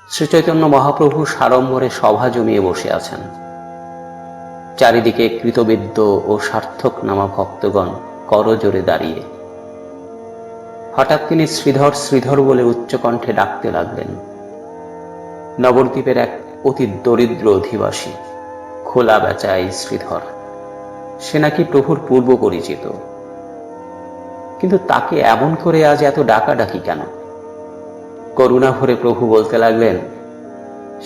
শ্রীচৈতন্য মহাপ্রভু সাড়ম্বরে সভা জমিয়ে বসে আছেন। চারিদিকে কৃতবিদ্য ও সার্থক নামা ভক্তগণ করজোড়ে দাঁড়িয়ে। হঠাৎ তিনি শ্রীধর শ্রীধর বলে উচ্চকণ্ঠে ডাকতে লাগলেন। নবদ্বীপের এক অতি দরিদ্র অধিবাসী, খোলা বেচা এই শ্রীধর। সে নাকি প্রভুর পূর্ব পরিচিত, কিন্তু তাকে এমন করে আজ এত ডাকাডাকি কেন? করুণা ভরে প্রভু বলতে লাগলেন,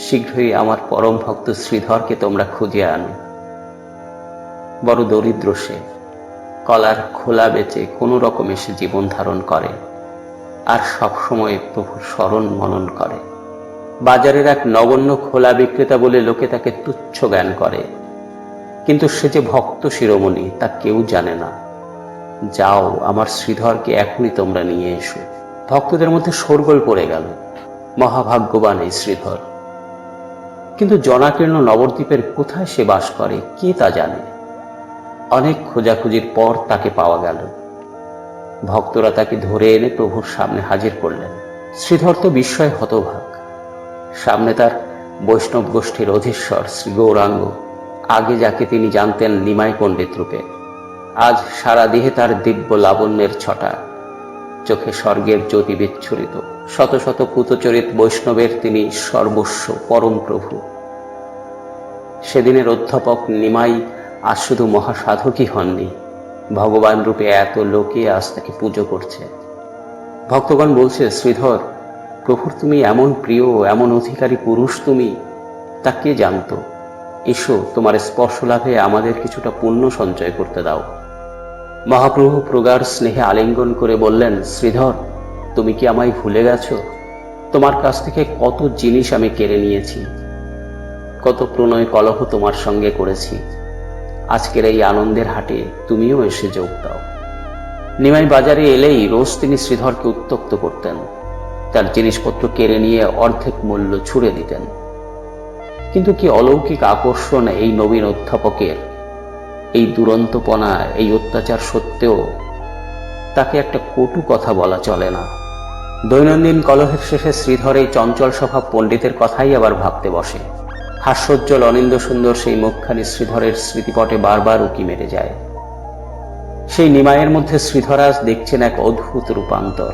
শীঘ্রই আমার পরম ভক্ত শ্রীধরকে তোমরা খুঁজে আনো। বড় দরিদ্র সে, কলার খোলা বেচে কোনো রকমে সে জীবন ধারণ করে, আর সবসময় প্রভুর স্মরণ মনন করে। বাজারের এক নগণ্য খোলা বিক্রেতা বলে লোকে তাকে তুচ্ছ জ্ঞান করে, কিন্তু সে যে ভক্ত শিরোমণি তা কেউ জানে না। যাও, আমার শ্রীধরকে এখনই তোমরা নিয়ে এসো। ভক্তদের মধ্যে শোরগোল পড়ে গেল। মহাভাগ্যবান এই শ্রীধর, কিন্তু জনাকীর্ণ নবদ্বীপের কোথায় সে বাস করে কে তা জানে? অনেক খোঁজাখুঁজির পর তাকে পাওয়া গেল। ভক্তরা তাকে ধরে এনে প্রভুর সামনে হাজির করলেন। শ্রীধর তো বিস্ময় হতভাগ। সামনে তার বৈষ্ণব গোষ্ঠীর অধীশ্বর শ্রী গৌরাঙ্গ, আগে যাকে তিনি জানতেন নিমাই পণ্ডিত রূপে। আজ সারা দেহে তার দিব্য লাবণ্যের ছটা, চোখে স্বর্গের জ্যোতি বিচ্ছুরিত। শত শত পুতচরিত বৈষ্ণবের তিনি সর্বস্ব, পরম প্রভু। সেদিনের অধ্যাপক নিমাই আজ শুধু মহাসাধকই হননি, ভগবান রূপে এত লোকে আজ তাকে পুজো করছে। ভক্তগণ বলছে, শ্রীধর, প্রভুর তুমি এমন প্রিয়, এমন অধিকারী পুরুষ তুমি, তা কে জানত? এসো, তোমার স্পর্শ লাভে আমাদের কিছুটা পুণ্য সঞ্চয় করতে দাও। মহাপ্রভু প্রগাঢ় স্নেহে আলিঙ্গন করে বললেন, শ্রীধর, তুমি কি আমায় ভুলে গেছো? তোমার কাছ থেকে কত জিনিস আমি কেড়ে নিয়েছি, কত প্রণয় কলহ তোমার সঙ্গে করেছি। আজকের এই আনন্দের হাটে তুমিও এসে যোগ দাও। নিমাই বাজারে এলেই রোজ তিনি শ্রীধরকে উত্ত্যক্ত করতেন, তার জিনিসপত্র কেড়ে নিয়ে অর্ধেক মূল্য ছুড়ে দিতেন। কিন্তু কি অলৌকিক আকর্ষণ এই নবীন অধ্যাপকের! এই দুরন্তপনা, এই অত্যাচার সত্ত্বেও তাকে একটা কটু কথা বলা চলে না। দৈনন্দিন কলহের শেষে শ্রীধর এই চঞ্চল স্বভাব পণ্ডিতের কথাই আবার ভাবতে বসে। হাস্যোজ্জ্বল অনিন্দ সুন্দর সেই মুখখানি শ্রীধরের স্মৃতিপটে বারবার উকি মেরে যায়। সেই নিমাইয়ের মধ্যে শ্রীধর আজ দেখছেন এক অদ্ভুত রূপান্তর।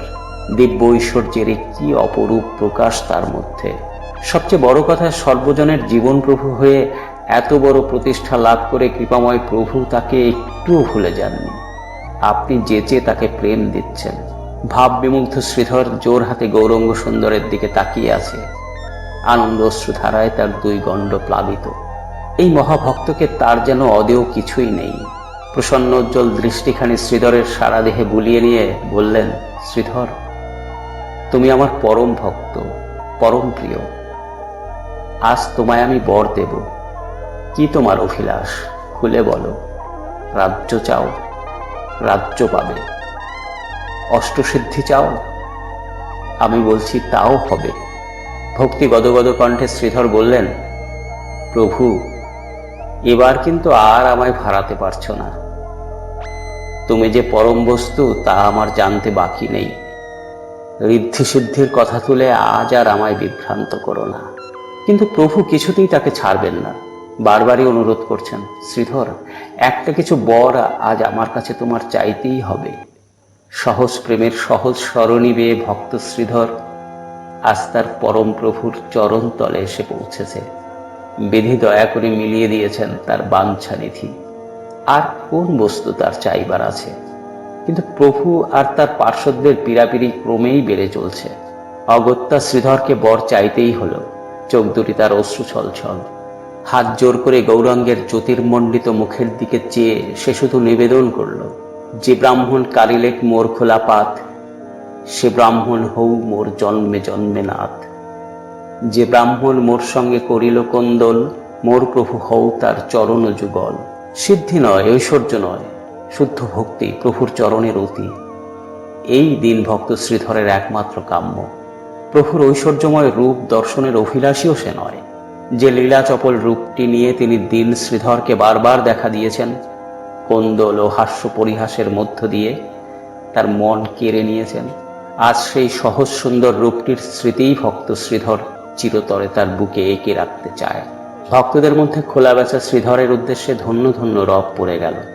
দিব্য ঐশ্বর্যের কি অপরূপ প্রকাশ তার মধ্যে। সবচেয়ে বড় কথা, সর্বজনের জীবন প্রভু হয়ে এত বড় প্রতিষ্ঠা লাভ করে কৃপাময় প্রভু তাকে একটুও ভুলে যাননি। আপনি যেচে তাকে প্রেম দিচ্ছেন। ভাব বিমুগ্ধ শ্রীধর জোর হাতে গৌরাঙ্গ সুন্দরের দিকে তাকিয়ে আছে। আনন্দ অশ্রুধারায় তার দুই গণ্ড প্লাবিত। এই মহাভক্তকে তার যেন অদেয় কিছুই নেই। প্রসন্ন উজ্জ্বল দৃষ্টিখানি শ্রীধরের সারা দেহে বুলিয়ে নিয়ে বললেন, শ্রীধর, তুমি আমার পরম ভক্ত, পরম প্রিয়। আজ তোমায় আমি বর দেব। কি তোমার অভিলাষ, খুলে বলো। রাজ্য চাও? রাজ্য পাবে। অষ্টসিদ্ধি চাও? আমি বলছি তাও হবে। ভক্তি গদগদ কণ্ঠে শ্রীধর বললেন, প্রভু, এবার কিন্তু আর আমায় ভাড়াতে পারছো না। তুমি যে পরম বস্তু তা আমার জানতে বাকি নেই। ঋদ্ধি সিদ্ধির কথা তুলে আজ আর আমায় বিভ্রান্ত করো না। কিন্তু প্রভু কিছুতেই তাকে ছাড়বেন না। বারবারই অনুরোধ করছেন, শ্রীধর, একটা কিছু বর আজ আমার কাছে তোমার চাইতেই হবে। সহজ প্রেমের সহজ স্মরণী বেয়ে ভক্ত শ্রীধর আজ তার পরম প্রভুর চরণ তলে এসে পৌঁছেছে। বিধি দয়া করে মিলিয়ে দিয়েছেন তার বাঞ্ছা নিধি। আর কোন বস্তু তার চাইবার আছে? কিন্তু প্রভু আর তার পার্শ্বদের পীড়াপিড়ি ক্রমেই বেড়ে চলছে। অগত্যা শ্রীধরকে বর চাইতেই হলো। চোখ দুটি তার অশ্রু ছলছল। হাত জোর করে গৌরাঙ্গের জ্যোতির্মণ্ডিত মুখের দিকে চেয়ে সে শুধু নিবেদন করল, যে ব্রাহ্মণ কারিলেক মোর খোলা পাত, সে ব্রাহ্মণ হউ মোর জন্মে জন্মে নাথ। যে ব্রাহ্মণ মোর সঙ্গে করিল কোন্দল, মোর প্রভু হউ তার চরণ যুগল। সিদ্ধি নয়, ঐশ্বর্য নয়, শুদ্ধ ভক্তি, প্রভুর চরণের অতি। এই দিন ভক্ত শ্রীধরের একমাত্র কাম্য। প্রভুর ঐশ্বর্যময় রূপ দর্শনের অভিলাষীও সে নয়। যে লীলা চপল রূপটি নিয়ে তিনি দিন শ্রীধরকে বারবার দেখা দিয়েছেন, কোন্দল ও হাস্য পরিহাসের মধ্য দিয়ে তার মন কেড়ে নিয়েছেন, আজ সেই সহজ সুন্দর রূপটির স্মৃতিই ভক্ত শ্রীধর চিরতরে তার বুকে এঁকে রাখতে চায়। ভক্তদের মধ্যে খোলা বেচা শ্রীধরের উদ্দেশ্যে ধন্য ধন্য রব পড়ে গেল।